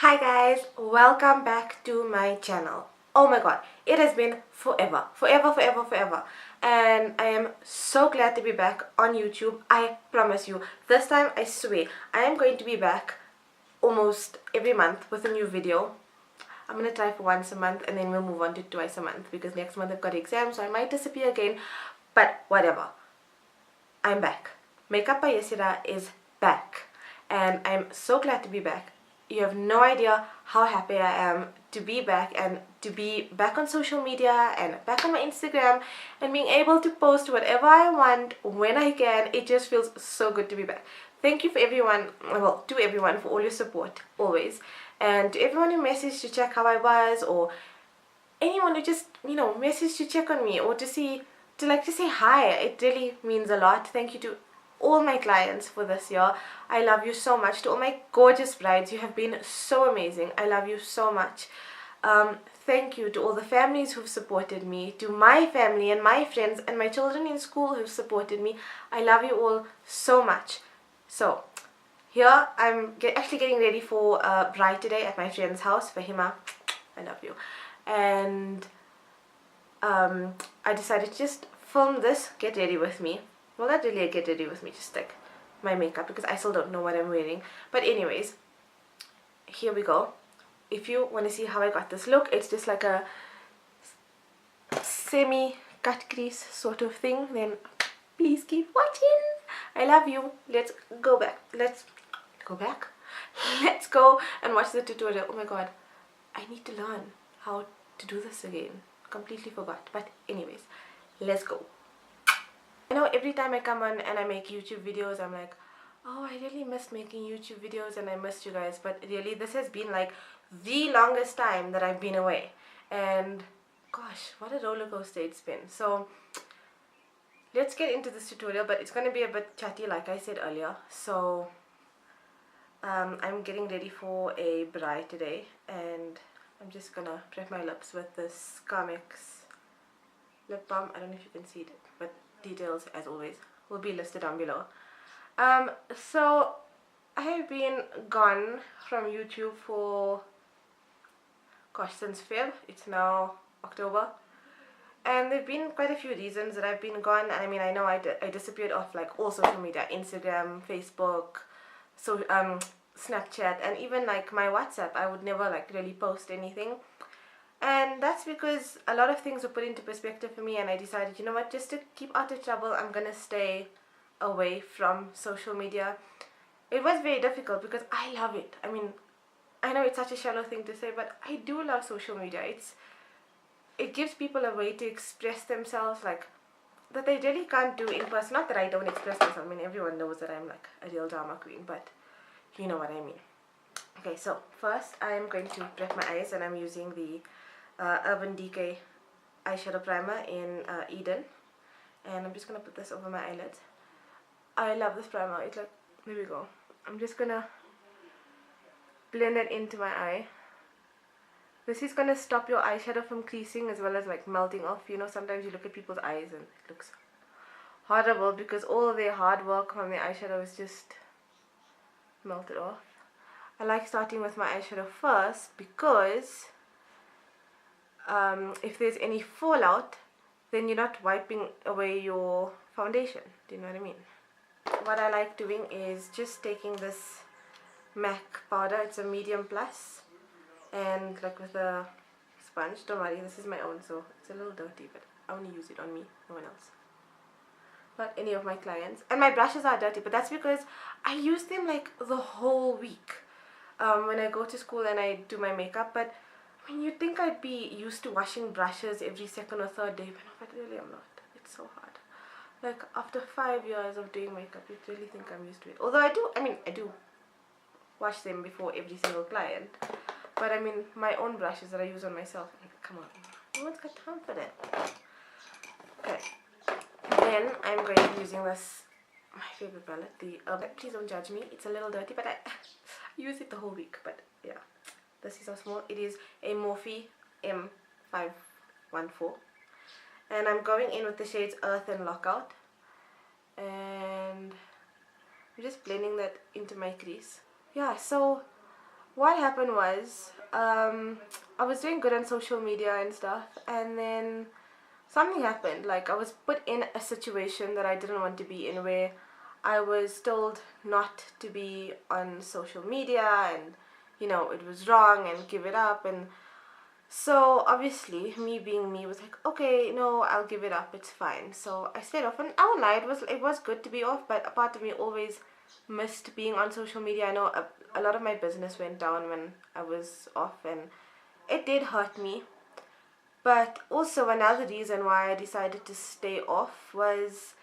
Hi guys, welcome back to my channel. Oh my god, it has been forever, and I am so glad to be back on YouTube. I promise you, this time I swear I am going to be back almost every month with a new video. I'm gonna try for once a month and then we'll move on to twice a month because next month I've got exams, so I might disappear again, but whatever. I'm back. Makeup by Yesira is back and I'm so glad to be back. You have no idea how happy I am to be back and to be back on social media and back on my Instagram and being able to post whatever I want when I can. It just feels so good to be back. Thank you for everyone, well, to everyone for all your support always, and to everyone who messaged to check how I was, or anyone who just, you know, messaged to check on me or to say hi. It really means a lot. Thank you to all my clients for this year. I love you so much. To all my gorgeous brides, you have been so amazing. I love you so much. Thank you to all the families who've supported me, to my family and my friends and my children in school who've supported me. I love you all so much. So here I'm actually getting ready for Braai today at my friend's house. Fahima, I love you. And I decided to just film this get ready with me. Well, not really a get ready with me, just like my makeup, because I still don't know what I'm wearing. But anyways, here we go. If you want to see how I got this look, it's just like a semi cut crease sort of thing, then please keep watching. I love you. Let's go back. Let's go and watch the tutorial. Oh my god, I need to learn how to do this again. Completely forgot. But anyways, let's go. I know every time I come on and I make YouTube videos, I'm like, oh, I really missed making YouTube videos and I missed you guys. But really, this has been like the longest time that I've been away. And gosh, what a roller coaster it's been. So let's get into this tutorial, but it's going to be a bit chatty like I said earlier. So I'm getting ready for a Braai today, and I'm just going to prep my lips with this Carmex lip balm. I don't know if you can see it, but details as always will be listed down below. So I have been gone from YouTube for gosh, since Feb. It's now October, and there have been quite a few reasons that I've been gone. I mean, I know I disappeared off like all social media, Instagram, Facebook, so Snapchat, and even like my WhatsApp. I would never like really post anything. And that's because a lot of things were put into perspective for me, and I decided, you know what, just to keep out of trouble, I'm gonna stay away from social media. It was very difficult because I love it. I mean, I know it's such a shallow thing to say, but I do love social media. It gives people a way to express themselves like that they really can't do in person. Not that I don't express myself. I mean, everyone knows that I'm like a real drama queen, but you know what I mean. Okay, so first I'm going to prep my eyes, and I'm using the Urban Decay eyeshadow primer in Eden, and I'm just gonna put this over my eyelids. I love this primer. It's like, there we go. I'm just gonna blend it into my eye. This is gonna stop your eyeshadow from creasing as well as like melting off. You know, sometimes you look at people's eyes and it looks horrible because all of their hard work from their eyeshadow is just melted off. I like starting with my eyeshadow first because if there's any fallout, then you're not wiping away your foundation. Do you know what I mean? What I like doing is just taking this MAC powder. It's a medium plus, and like with a sponge. Don't worry, this is my own, so it's a little dirty, but I only use it on me, no one else, not any of my clients. And my brushes are dirty, but that's because I use them like the whole week when I go to school and I do my makeup. But I mean, you'd think I'd be used to washing brushes every second or third day, but really I'm not. It's so hard. Like after 5 years of doing makeup, you'd really think I'm used to it. Although I do wash them before every single client. But I mean, my own brushes that I use on myself, come on, no one's got time for that. Okay, then I'm going to be using this, my favorite palette, the please don't judge me, it's a little dirty, but I use it the whole week. But yeah, this is how small it is. A Morphe M514, and I'm going in with the shades Earth and Lockout, and I'm just blending that into my crease. Yeah, so what happened was, I was doing good on social media and stuff, and then something happened. Like, I was put in a situation that I didn't want to be in, where I was told not to be on social media, and it was wrong, and give it up. And so obviously, me being me, was like, okay, no, I'll give it up, it's fine. So I stayed off, and I won't lie, it was good to be off, but a part of me always missed being on social media. I know a lot of my business went down when I was off, and it did hurt me. But also, another reason why I decided to stay off was,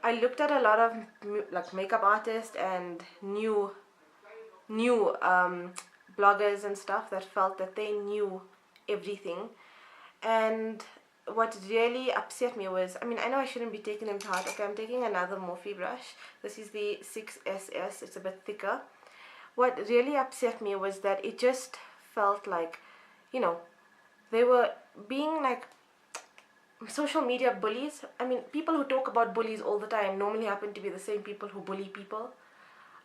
I looked at a lot of like makeup artists and new bloggers and stuff that felt that they knew everything. And what really upset me was, I mean, I know I shouldn't be taking them to heart. Okay, I'm taking another Morphe brush. This is the 6SS. It's a bit thicker. What really upset me was that it just felt like, they were being like social media bullies. I mean, people who talk about bullies all the time normally happen to be the same people who bully people.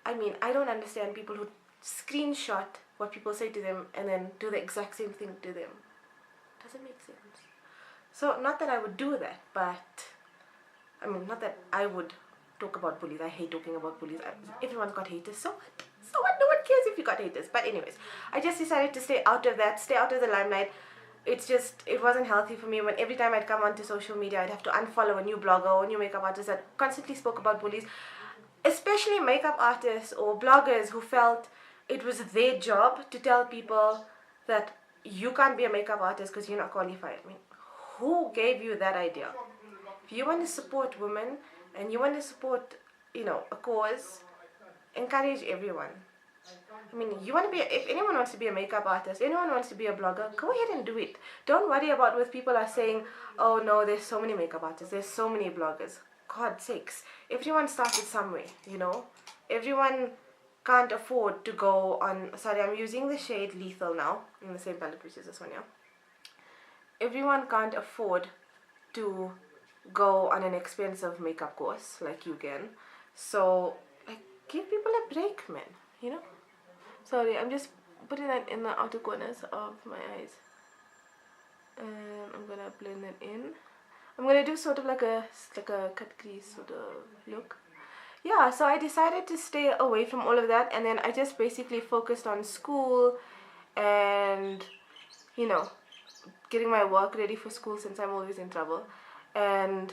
I mean, I don't understand people who screenshot what people say to them and then do the exact same thing to them. Doesn't make sense. So, not that I would do that, but I mean, not that I would talk about bullies. I hate talking about bullies. Everyone's got haters. So what? So what? No one cares if you got haters. But anyways, I just decided to stay out of that, stay out of the limelight. It wasn't healthy for me when every time I'd come onto social media, I'd have to unfollow a new blogger or a new makeup artist that constantly spoke about bullies. Especially makeup artists or bloggers who felt it was their job to tell people that you can't be a makeup artist because you're not qualified. I mean, who gave you that idea? If you want to support women and you want to support, a cause, encourage everyone. I mean, if anyone wants to be a makeup artist, anyone wants to be a blogger, go ahead and do it. Don't worry about what people are saying. Oh no, there's so many makeup artists, there's so many bloggers. God's sakes, everyone started somewhere, Everyone can't afford to go on, sorry, I'm using the shade Lethal now, in the same palette which is this one, yeah. Everyone can't afford to go on an expensive makeup course like you can. So, like, give people a break, man, Sorry, I'm just putting that in the outer corners of my eyes. And I'm gonna blend it in. I'm gonna do sort of like a cut crease sort of look. Yeah, so I decided to stay away from all of that, and then I just basically focused on school and, getting my work ready for school since I'm always in trouble, and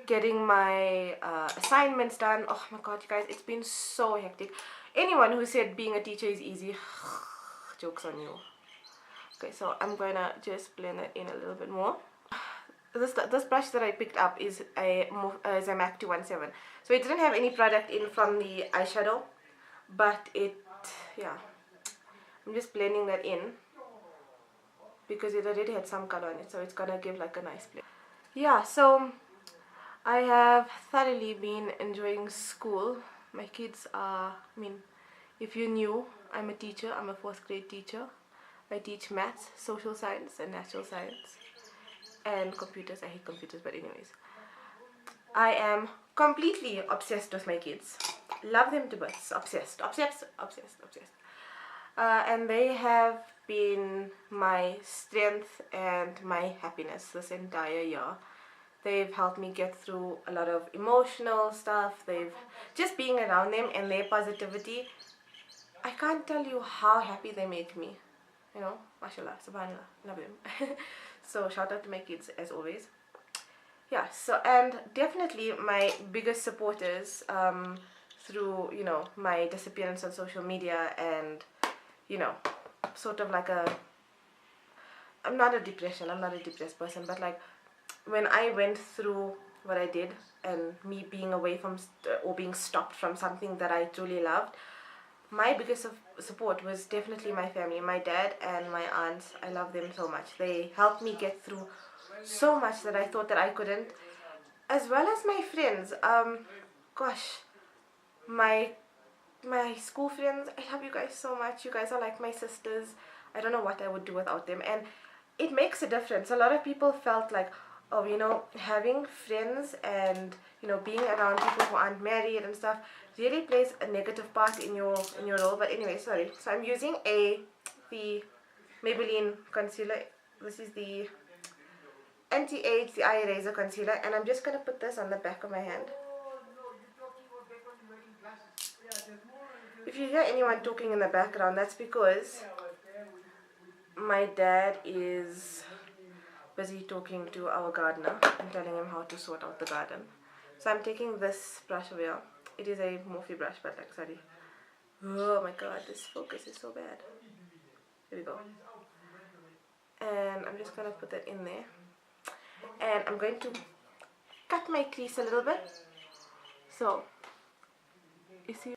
getting my assignments done. Oh my god, you guys, it's been so hectic. Anyone who said being a teacher is easy, joke's on you. Okay, so I'm gonna just blend it in a little bit more. This brush that I picked up is a MAC 217. So it didn't have any product in from the eyeshadow, but yeah, I'm just blending that in because it already had some color on it, so it's gonna give like a nice blend. Yeah, so I have thoroughly been enjoying school. My kids are, I mean, if you knew, I'm a teacher. I'm a 4th grade teacher. I teach maths, social science, and natural science, and computers. I hate computers, but anyways, I am completely obsessed with my kids. Love them to bits. Obsessed. And they have been my strength and my happiness this entire year. They've helped me get through a lot of emotional stuff. Just being around them and their positivity, I can't tell you how happy they make me. Mashallah, subhanallah, love them. So shout out to my kids as always. Yeah, so, and definitely my biggest supporters through, my disappearance on social media, and, sort of like I'm not a depressed person, but like, when I went through what I did, and me being away from or being stopped from something that I truly loved, my biggest support was definitely my family, my dad and my aunts. I love them so much. They helped me get through so much that I thought that I couldn't, as well as my friends. Gosh, my school friends, I love you guys so much. You guys are like my sisters. I don't know what I would do without them, and it makes a difference. A lot of people felt like, of, you know, having friends and, you know, being around people who aren't married and stuff really plays a negative part in your role. But anyway, sorry. So I'm using the Maybelline concealer. This is the Anti-Age, the Eye Eraser concealer, and I'm just gonna put this on the back of my hand. If you hear anyone talking in the background, that's because my dad is busy talking to our gardener and telling him how to sort out the garden. So I'm taking this brush over here. It is a Morphe brush, but like, sorry. Oh my god, this focus is so bad. Here we go. And I'm just gonna put that in there. And I'm going to cut my crease a little bit. So, you see?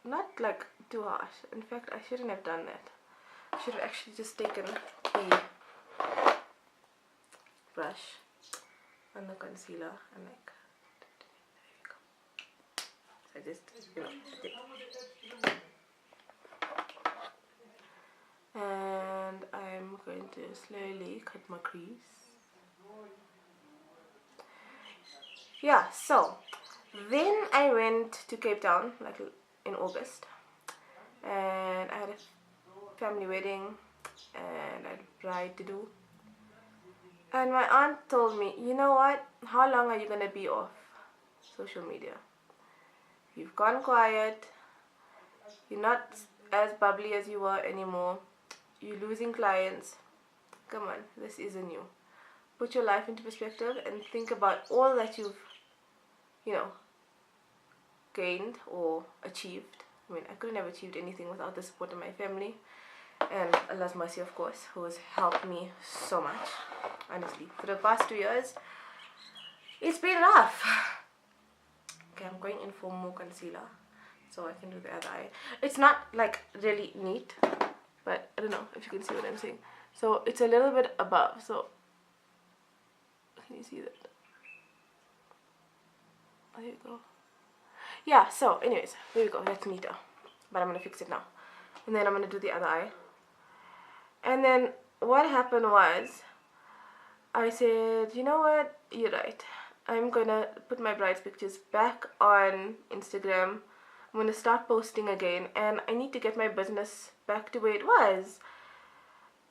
Not like too harsh. In fact, I shouldn't have done that. I should have actually just taken a brush on the concealer and like, there you go. So I just, you know, and I'm going to slowly cut my crease. Yeah, so then I went to Cape Town like in August, and I had a family wedding and I had a bride to do, and my aunt told me, you know what, how long are you gonna be off social media? You've gone quiet, you're not as bubbly as you were anymore, you're losing clients. Come on, this isn't you. Put your life into perspective and think about all that you've, you know, gained or achieved. I mean, I couldn't have achieved anything without the support of my family and Allah's mercy, of course, who has helped me so much. Honestly, for the past 2 years, it's been rough. Okay, I'm going in for more concealer so I can do the other eye. It's not like really neat, but I don't know if you can see what I'm saying. So it's a little bit above. So can you see that? There you go. Yeah, so anyways, there we go. That's neater. But I'm going to fix it now. And then I'm going to do the other eye. And then what happened was, I said, you know what? You're right. I'm going to put my bride's pictures back on Instagram. I'm going to start posting again. And I need to get my business back to where it was.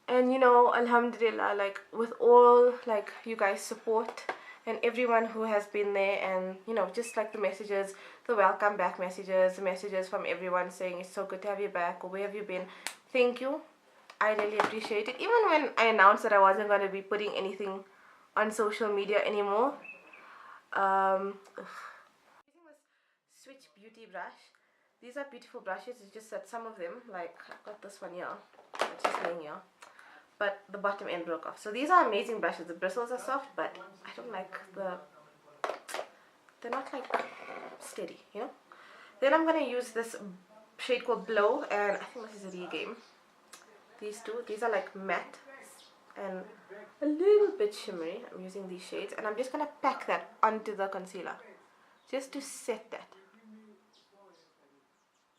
And you know, alhamdulillah, like with all like you guys' support and everyone who has been there, and you know, just like the messages, the welcome back messages, the messages from everyone saying it's so good to have you back, or where have you been, thank you. I really appreciate it. Even when I announced that I wasn't going to be putting anything on social media anymore, using this Switch Beauty brush. These are beautiful brushes. It's just that some of them, like I've got this one here, it's just laying here, but the bottom end broke off. So these are amazing brushes. The bristles are soft, but I don't like they're not like steady, you know. Then I'm gonna use this shade called Blow, and I think this is a Regame. These two, these are like matte and a little bit shimmery. I'm using these shades, and I'm just gonna pack that onto the concealer just to set that.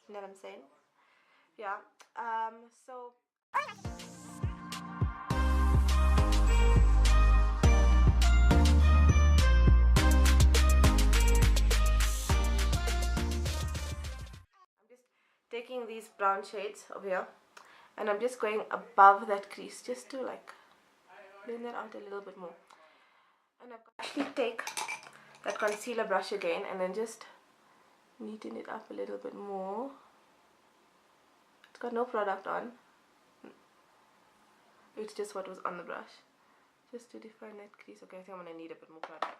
You know what I'm saying? Yeah. So taking these brown shades over here, and I'm just going above that crease just to like blend that out a little bit more. And I've actually take that concealer brush again and then just neaten it up a little bit more. It's got no product on, it's just what was on the brush, just to define that crease. Okay, I think I'm gonna need a bit more product.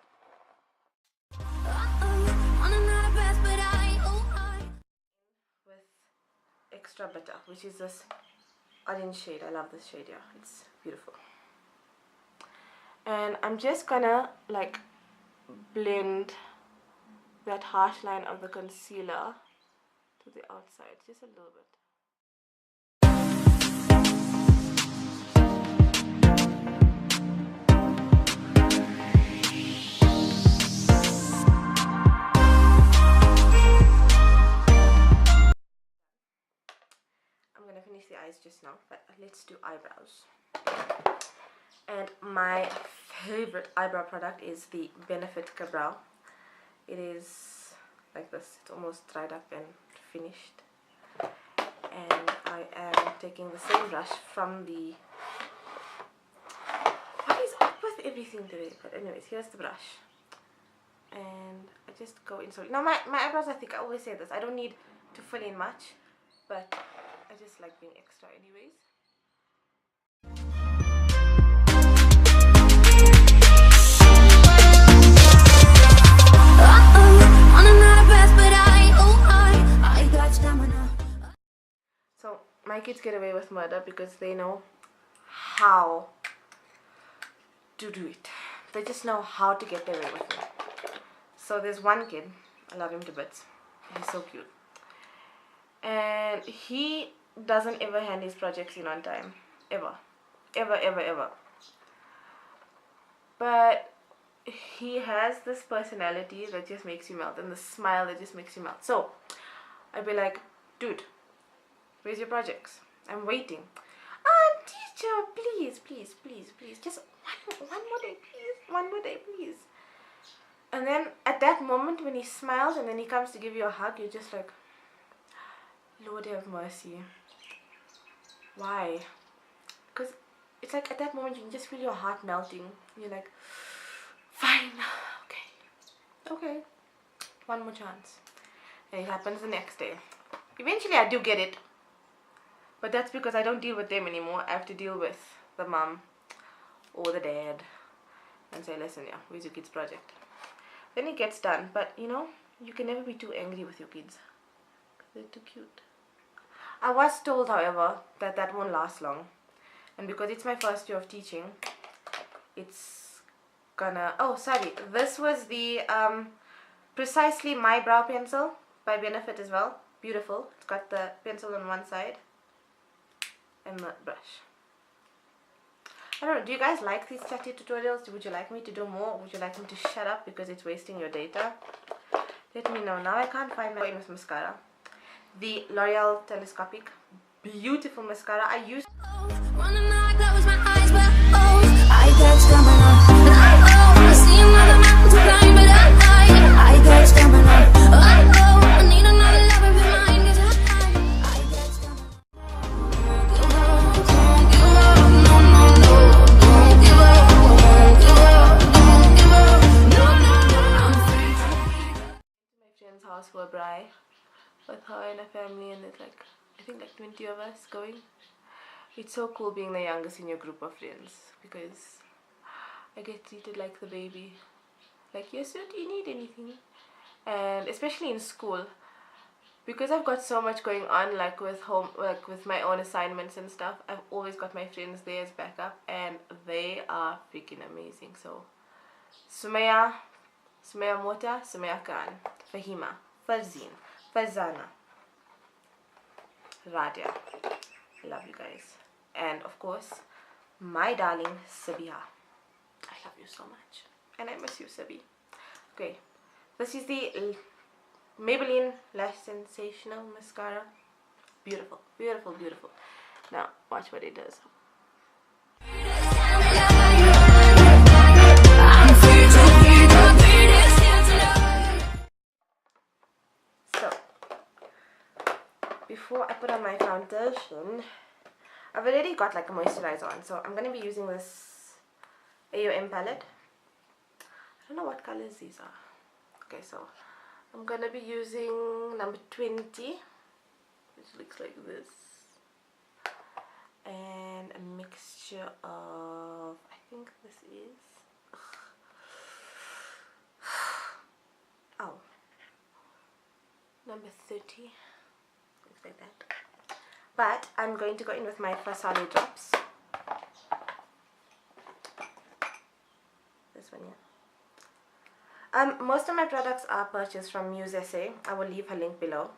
Extra Bitter, which is this orange shade. I love this shade here. It's beautiful. And I'm just gonna like blend that harsh line of the concealer to the outside, just a little bit. I'm gonna finish the eyes just now, but let's do eyebrows. And my favorite eyebrow product is the Benefit Brow. It is like this. It's almost dried up and finished. And I am taking the same brush from the... What is up with everything today? But anyways, here's the brush. And I just go in slowly. Now my eyebrows, I think I always say this, I don't need to fill in much, but I just like being extra anyways. So my kids get away with murder because they know how to do it. They just know how to get away with me. So there's one kid, I love him to bits. He's so cute. And he doesn't ever hand his projects in on time. Ever. Ever, ever, ever. But he has this personality that just makes you melt. And the smile that just makes you melt. So I'd be like, dude, where's your projects? I'm waiting. Teacher, please, please, please, please. Just one more day, please. One more day, please. And then at that moment when he smiles and then he comes to give you a hug, you're just like, Lord have mercy. Why? Because it's like at that moment you can just feel your heart melting. You're like, fine, okay, one more chance. And it happens the next day. Eventually I do get it. But that's because I don't deal with them anymore. I have to deal with the mom or the dad and say, listen, yeah, where's your kid's project? Then it gets done. But you know, you can never be too angry with your kids. They're too cute. I was told, however, that that won't last long. And because it's my first year of teaching, it's gonna... Oh, sorry. This was the Precisely My Brow Pencil by Benefit as well. Beautiful. It's got the pencil on one side and the brush. I don't know, do you guys like these chatty tutorials? Would you like me to do more? Or would you like me to shut up because it's wasting your data? Let me know. Now I can't find my famous mascara. The L'Oreal Telescopic. Beautiful mascara. I used... house for Braai with her and her family, and there's like, I think like 20 of us going. It's so cool being the youngest in your group of friends because I get treated like the baby. Like, yes, do you need anything? And especially in school, because I've got so much going on, like with home, like with my own assignments and stuff, I've always got my friends there as backup, and they are freaking amazing. So Sumaya Mota, Sumaya Khan, Fahima, Farzin, Farzana, Radia. I love you guys. And of course, my darling Sabiha. I love you so much. And I miss you, Sabi. Okay, this is the Maybelline Lash Sensational Mascara. Beautiful, beautiful, beautiful. Now, watch what it does. So, before I put on my foundation, I've already got like a moisturizer on, so I'm going to be using this AOM palette. I don't know what colors these are. Okay, so I'm going to be using number 20, which looks like this, and a mixture of, I think this is, oh, number 30, looks like that. But I'm going to go in with my Farsali drops. This one here. Most of my products are purchased from Muse SA. I will leave her link below.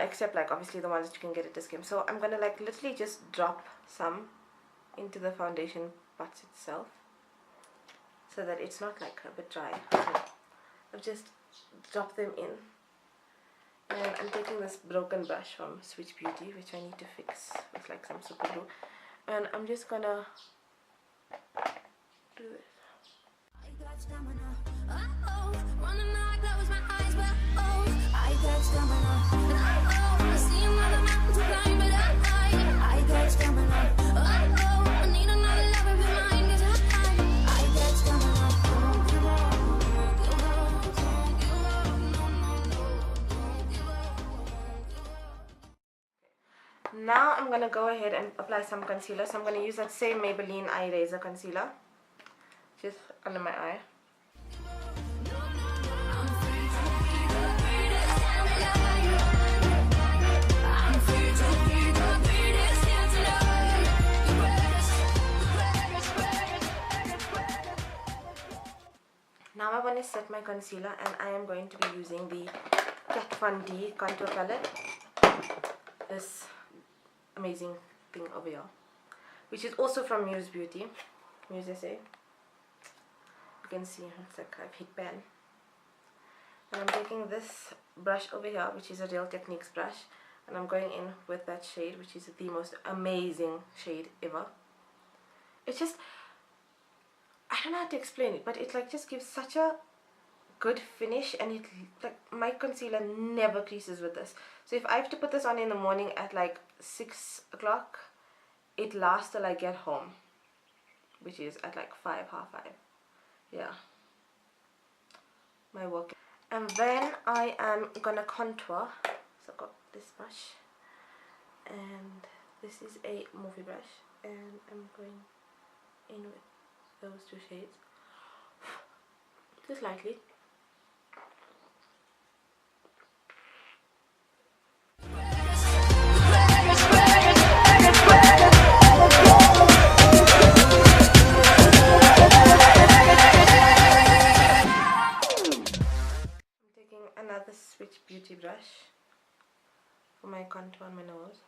Except like obviously the ones that you can get at Discount. So I'm gonna like literally just drop some into the foundation parts itself, so that it's not like a bit dry. So I've just dropped them in. And I'm taking this broken brush from Switch Beauty, which I need to fix with like some super glue. And I'm just gonna do this. I got stamina. Running out, close my eyes, but I got stamina. I see another mountain to climb, but I got stamina. I need another lover behind, 'cause I got stamina. Don't give up, don't give up, don't give up, no, no, no, don't give up. Now I'm gonna go ahead and apply some concealer. So I'm gonna use that same Maybelline Eye Eraser concealer, just under my eye. Now I want to set my concealer, and I am going to be using the Kat Von D contour palette. This amazing thing over here, which is also from Muse Beauty, Muse Essay. You can see it's like I've hit pan. And I'm taking this brush over here, which is a Real Techniques brush, and I'm going in with that shade, which is the most amazing shade ever. It's just, I don't know how to explain it, but it like just gives such a good finish, and it like my concealer never creases with this. So if I have to put this on in the morning at like 6 o'clock, it lasts till I get home, which is at like 5, half 5. Yeah, my work. And then I am gonna contour. So I've got this brush, and this is a Morphe brush, and I'm going in with those two shades just lightly. Another Switch Beauty brush for my contour on my nose.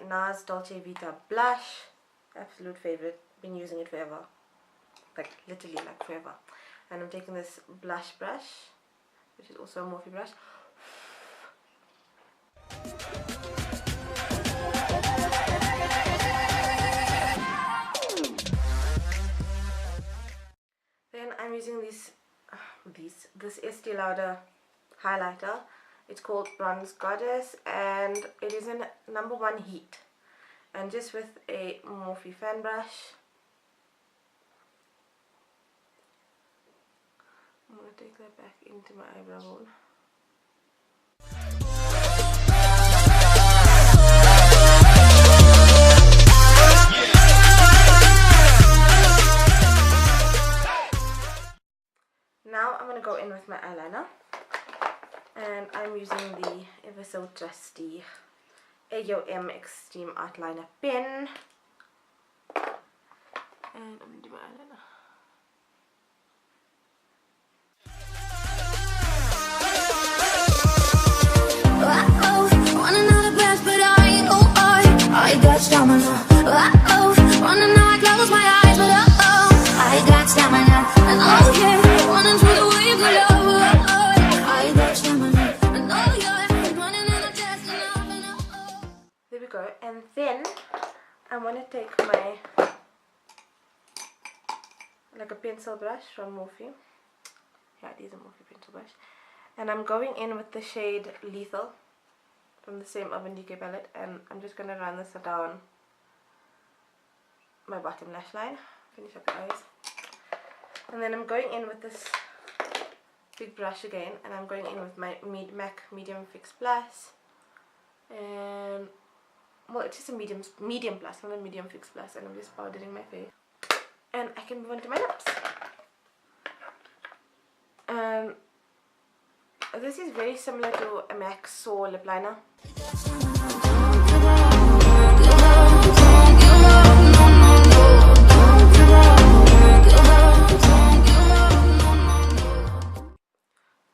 Nars Dolce Vita blush, absolute favorite, been using it forever, like literally like forever. And I'm taking this blush brush, which is also a Morphe brush. Then I'm using this Estee Lauder highlighter. It's called Bronze Goddess, and it is in #1 heat. And just with a Morphe fan brush, I'm going to take that back into my eyebrow hole. Now I'm going to go in with my eyeliner. And I'm using the ever so trusty AOM Extreme Outliner pen. And I'm going to do my eyeliner. Running out of breath, but I got stamina. Running out, close my eyes, but I got stamina. And yeah, running through the waves of love. There we go. And then I want to take my like a pencil brush from Morphe. Yeah, it is a Morphe pencil brush, and I'm going in with the shade Lethal from the same Urban Decay palette, and I'm just gonna run this down my bottom lash line, finish up the eyes, and then I'm going in with this big brush again, and I'm going in with my MAC Medium Fix Plus, and well, it's just a medium plus, not a medium fix plus, and I'm just powdering my face, and I can move on to my lips. This is very similar to a MAC Soar lip liner.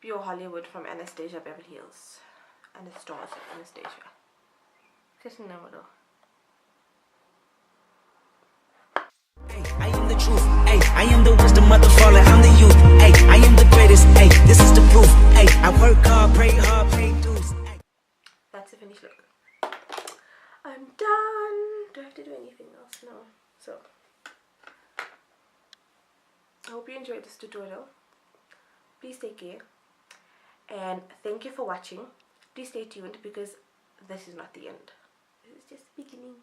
Pure Hollywood from Anastasia Beverly Hills. Anastasia. Just in the middle. I am the truth, ay, I am the wisdom of the fallen, I'm the youth, ay, I am the greatest, ay, this is the proof, ay, I work hard, pray dues. That's the finished look. I'm done. Do I have to do anything else? No. So, I hope you enjoyed this tutorial. Please take care. And thank you for watching. Please stay tuned because this is not the end. This is just the beginning.